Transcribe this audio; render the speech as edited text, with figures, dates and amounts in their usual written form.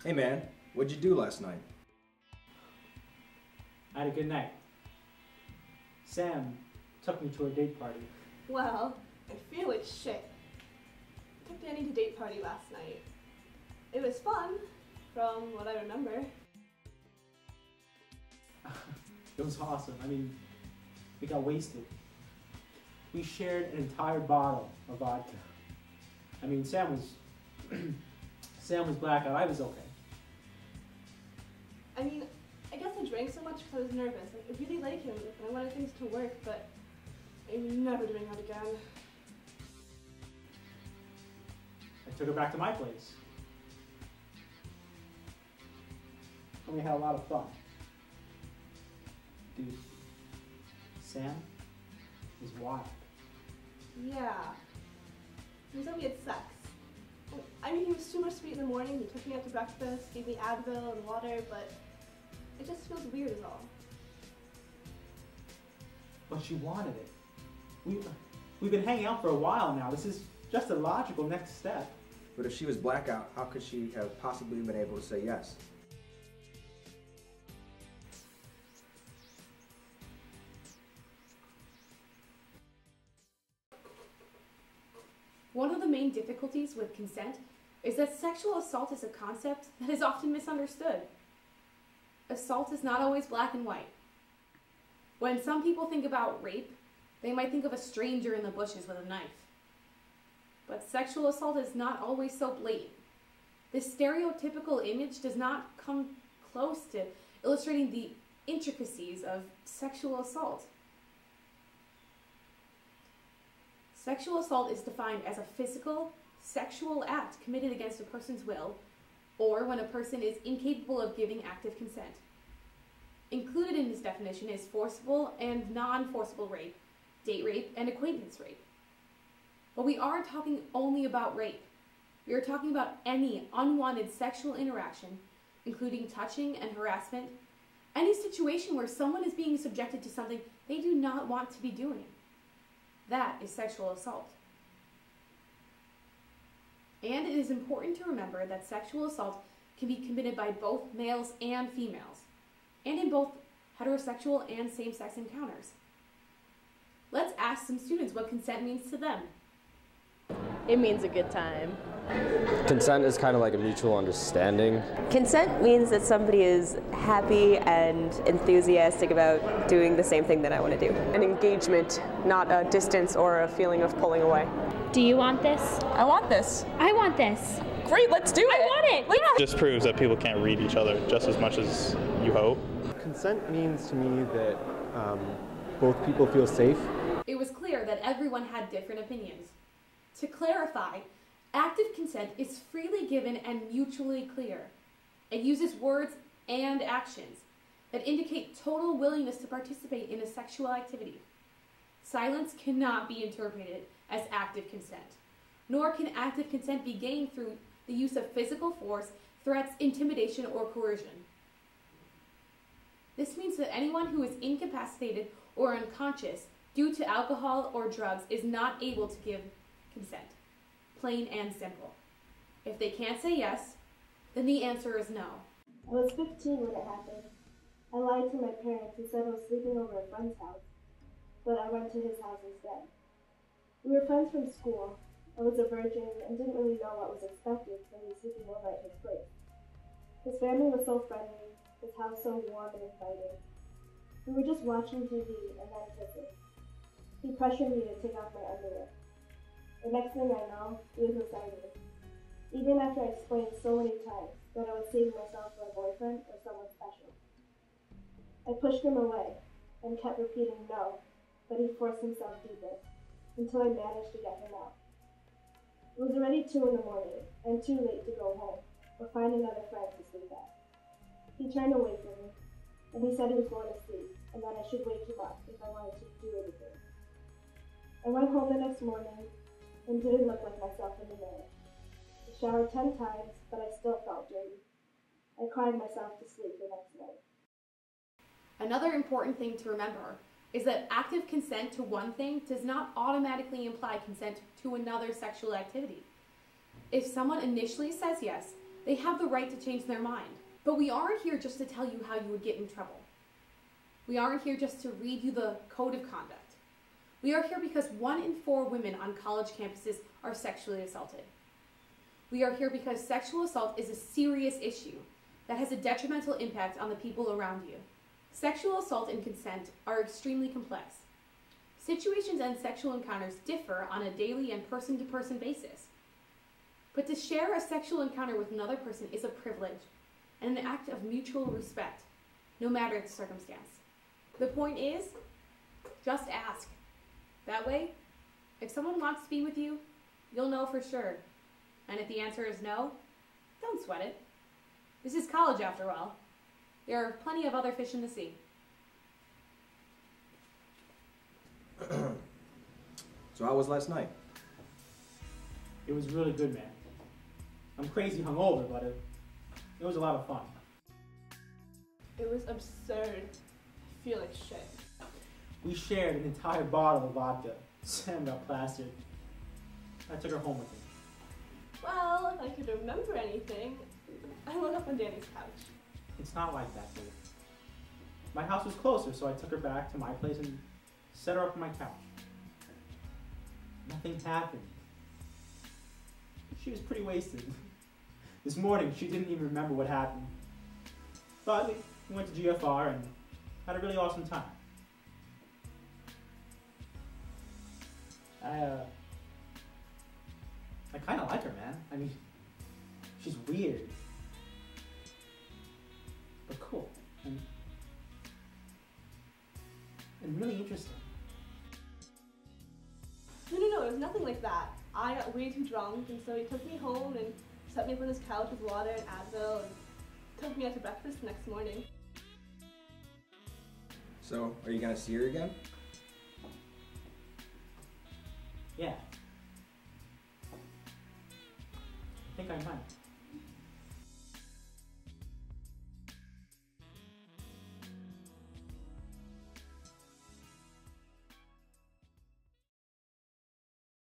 Hey man, what'd you do last night? I had a good night. Sam took me to a date party. Well, I feel like shit. I took Danny to date party last night. It was fun, from what I remember. It was awesome. I mean, we got wasted. We shared an entire bottle of vodka. I mean, Sam was blackout. I was okay. I mean, I guess I drank so much because I was nervous. Like, I really like him, and I wanted things to work, but I'm never doing that again. I took her back to my place. And we had a lot of fun. Dude, Sam is wild. Yeah. He said we had sex. I mean, he was super sweet in the morning. He took me out to breakfast, gave me Advil and water, but it just feels weird is all. But she wanted it. We've been hanging out for a while now. This is just a logical next step. But if she was blackout, how could she have possibly been able to say yes? One of the main difficulties with consent is that sexual assault is a concept that is often misunderstood. Assault is not always black and white. When some people think about rape, they might think of a stranger in the bushes with a knife. But sexual assault is not always so blatant. This stereotypical image does not come close to illustrating the intricacies of sexual assault. Sexual assault is defined as a physical, sexual act committed against a person's will, or when a person is incapable of giving active consent. Included in this definition is forcible and non-forcible rape, date rape, and acquaintance rape. But we aren't talking only about rape. We are talking about any unwanted sexual interaction, including touching and harassment, any situation where someone is being subjected to something they do not want to be doing. That is sexual assault. And it is important to remember that sexual assault can be committed by both males and females, and in both heterosexual and same-sex encounters. Let's ask some students what consent means to them. It means a good time. Consent is kind of like a mutual understanding. Consent means that somebody is happy and enthusiastic about doing the same thing that I want to do. An engagement, not a distance or a feeling of pulling away. Do you want this? I want this. I want this. Great, let's do it. I want it. Yeah. It just proves that people can't read each other just as much as you hope. Consent means to me that both people feel safe. It was clear that everyone had different opinions. To clarify, active consent is freely given and mutually clear. It uses words and actions that indicate total willingness to participate in a sexual activity. Silence cannot be interpreted as active consent, nor can active consent be gained through the use of physical force, threats, intimidation, or coercion. This means that anyone who is incapacitated or unconscious due to alcohol or drugs is not able to give consent. Plain and simple. If they can't say yes, then the answer is no. I was 15 when it happened. I lied to my parents and said I was sleeping over a friend's house, but I went to his house instead. We were friends from school. I was a virgin and didn't really know what was expected when we were sleeping over at his place. His family was so friendly, his house so warm and inviting. We were just watching TV and then kissing. He pressured me to take off my underwear. The next thing I know, he was inside me. Even after I explained so many times that I was saving myself for a boyfriend or someone special. I pushed him away and kept repeating no, but he forced himself deeper until I managed to get him out. It was already 2 in the morning and too late to go home or find another friend to sleep at. He turned away from me and he said he was going to sleep and that I should wake him up if I wanted to do anything. I went home the next morning and didn't look like myself in the mirror. I showered 10 times, but I still felt dirty. I cried myself to sleep the next night. Another important thing to remember is that active consent to one thing does not automatically imply consent to another sexual activity. If someone initially says yes, They have the right to change their mind. But we aren't here just to tell you how you would get in trouble. We aren't here just to read you the code of conduct. We are here because 1 in 4 women on college campuses are sexually assaulted. We are here because sexual assault is a serious issue that has a detrimental impact on the people around you. Sexual assault and consent are extremely complex. Situations and sexual encounters differ on a daily and person-to-person basis. But to share a sexual encounter with another person is a privilege and an act of mutual respect, no matter the circumstance. The point is, just ask. That way, if someone wants to be with you, you'll know for sure. And if the answer is no, don't sweat it. This is college after all. There are plenty of other fish in the sea. So how was last night? It was really good, man. I'm crazy hungover, but it was a lot of fun. It was absurd. I feel like shit. We shared an entire bottle of vodka. Sam got plastered. I took her home with me. Well, if I could remember anything, I woke up on Danny's couch. It's not like that, dude. My house was closer, so I took her back to my place and set her up on my couch. Nothing happened. She was pretty wasted. This morning, she didn't even remember what happened. But we went to GFR and had a really awesome time. I kind of like her, man. I mean, she's weird, but cool, and really interesting. No, it was nothing like that. I got way too drunk, and so he took me home and set me up on his couch with water and Advil, and took me out to breakfast the next morning. So, are you gonna see her again? Yeah. I think I might.